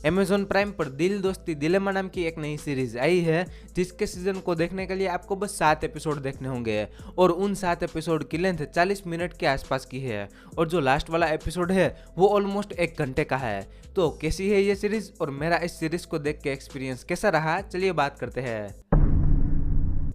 Amazon prime पर दिल दोस्ती दिलेमा नाम की एक नई सीरीज आई है, जिसके सीजन को देखने के लिए आपको बस 7 एपिसोड देखने होंगे और उन 7 एपिसोड की लेंथ 40 मिनट के आसपास की है और जो लास्ट वाला एपिसोड है वो ऑलमोस्ट 1 घंटे का है। तो कैसी है ये सीरीज और मेरा इस सीरीज को देख के एक्सपीरियंस कैसा रहा, चलिए बात करते हैं।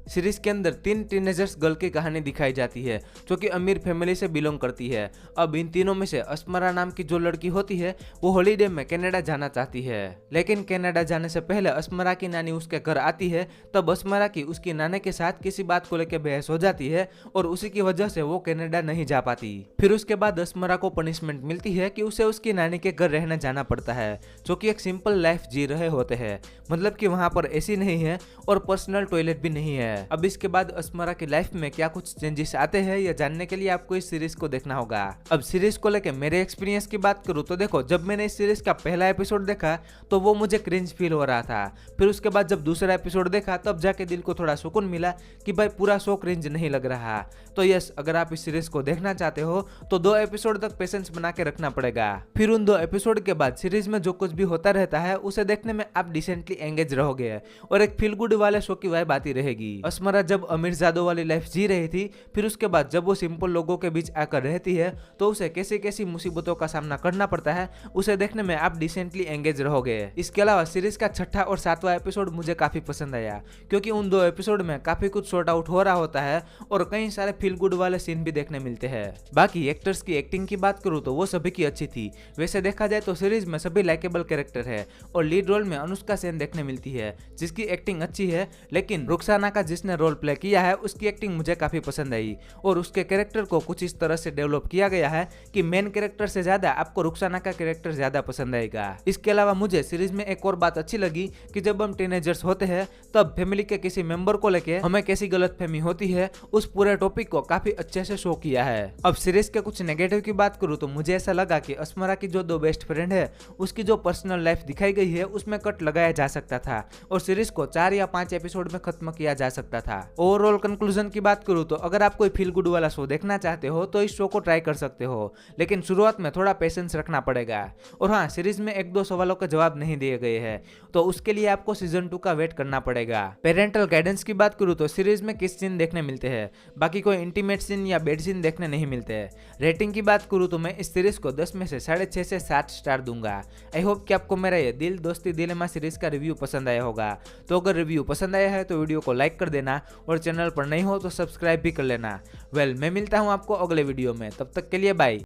सीरीज के अंदर 3 टीनेजर्स गर्ल की कहानी दिखाई जाती है जो कि अमीर फैमिली से बिलोंग करती है। अब इन तीनों में से अस्मरा नाम की जो लड़की होती है वो हॉलीडे में कनाडा जाना चाहती है, लेकिन कनाडा जाने से पहले अस्मरा की नानी उसके घर आती है। तब अस्मरा की उसकी नानी के साथ किसी बात को लेकर बहस हो जाती है और उसी की वजह से वो कनाडा नहीं जा पाती। फिर उसके बाद अस्मरा को पनिशमेंट मिलती है कि उसे उसकी नानी के घर रहने जाना पड़ता है, जो कि एक सिंपल लाइफ जी रहे होते हैं, मतलब कि वहाँ पर एसी नहीं है और पर्सनल टॉयलेट भी नहीं है। अब इसके बाद अस्मरा की लाइफ में क्या कुछ चेंजेस आते हैं यह जानने के लिए आपको इस सीरीज को देखना होगा। अब सीरीज को लेकर मेरे एक्सपीरियंस की बात करूँ तो देखो, जब मैंने इस सीरीज का पहला एपिसोड देखा तो वो मुझे क्रिंज फील हो रहा था। फिर उसके बाद जब दूसरा एपिसोड देखा तब जाके दिल को थोड़ा सुकून मिला कि भाई पूरा शो क्रिंज नहीं लग रहा। तो यस, अगर आप इस सीरीज को देखना चाहते हो तो 2 एपिसोड तक पेशेंस बना के रखना पड़ेगा। फिर उन 2 एपिसोड के बाद सीरीज में जो कुछ भी होता रहता है उसे देखने में आप डिसेंटली एंगेज रहोगे और एक फील गुड वाले शो की वाइब आती रहेगी। अस्मरा जब अमीरजादों वाली लाइफ जी रही थी, फिर उसके बाद जब वो सिंपल लोगों के बीच आकर रहती है तो उसे कैसी कैसी मुसीबतों का सामना करना पड़ता है, उसे देखने में आप डिसेंटली एंगेज रहोगे। इसके अलावा सीरीज का 6ठा और 7वां एपिसोड मुझे काफी पसंद आया, क्योंकि उन 2 एपिसोड में काफी कुछ सॉर्ट आउट हो रहा होता है और कई सारे फील गुड वाले सीन भी देखने मिलते हैं। बाकी एक्टर्स की एक्टिंग की बात करूँ तो वो सभी की अच्छी थी। वैसे देखा जाए तो सीरीज में सभी लाइकेबल कैरेक्टर है और लीड रोल में अनुष्का सेन देखने मिलती है, जिसकी एक्टिंग अच्छी है, लेकिन रुखसाना का जिसने रोल प्ले किया है उसकी एक्टिंग मुझे काफी पसंद आई और उसके कैरेक्टर को कुछ इस तरह से डेवलप किया गया है कि मेन कैरेक्टर से ज्यादा आपको रुखसाना का कैरेक्टर ज्यादा पसंद आएगा। इसके अलावा मुझे सीरीज में एक और बात अच्छी लगी कि जब हम टीनेजर्स होते हैं तब फैमिली के किसी मेंबर को लेके हमें कैसी गलतफहमी होती है, उस पूरे टॉपिक को काफी अच्छे से शो किया है। अब सीरीज के कुछ नेगेटिव की बात करूँ तो मुझे ऐसा लगा कि अस्मरा की जो 2 बेस्ट फ्रेंड है उसकी जो पर्सनल लाइफ दिखाई गई है उसमें कट लगाया जा सकता था और सीरीज को 4 या 5 एपिसोड में खत्म किया जा सकता था। ओवरऑल कंक्लूजन की बात करूँ तो अगर आप कोई फील गुड वाला शो देखना चाहते हो तो इस शो को ट्राई कर सकते हो, लेकिन शुरुआत में थोड़ा पेशेंस रखना पड़ेगा। और हाँ, सीरीज में 1-2 सवालों का जवाब नहीं दिए गए हैं तो उसके लिए आपको सीजन 2 का वेट करना पड़ेगा। पेरेंटल गाइडेंस की बात करूँ तो सीरीज में किस सीन देखने मिलते हैं, बाकी कोई इंटीमेट सीन या बेड सीन देखने नहीं मिलते हैं। रेटिंग की बात करूँ तो मैं इस सीरीज को 10 में से 6.5 से 7 स्टार दूंगा। आई होप कि आपको मेरा ये दिल दोस्ती दिलेमा सीरीज का रिव्यू पसंद आया होगा। तो अगर रिव्यू पसंद आया है तो वीडियो को लाइक कर देना और चैनल पर नहीं हो तो सब्सक्राइब भी कर लेना। मैं मिलता हूँ आपको अगले वीडियो में, तब तक के लिए बाय।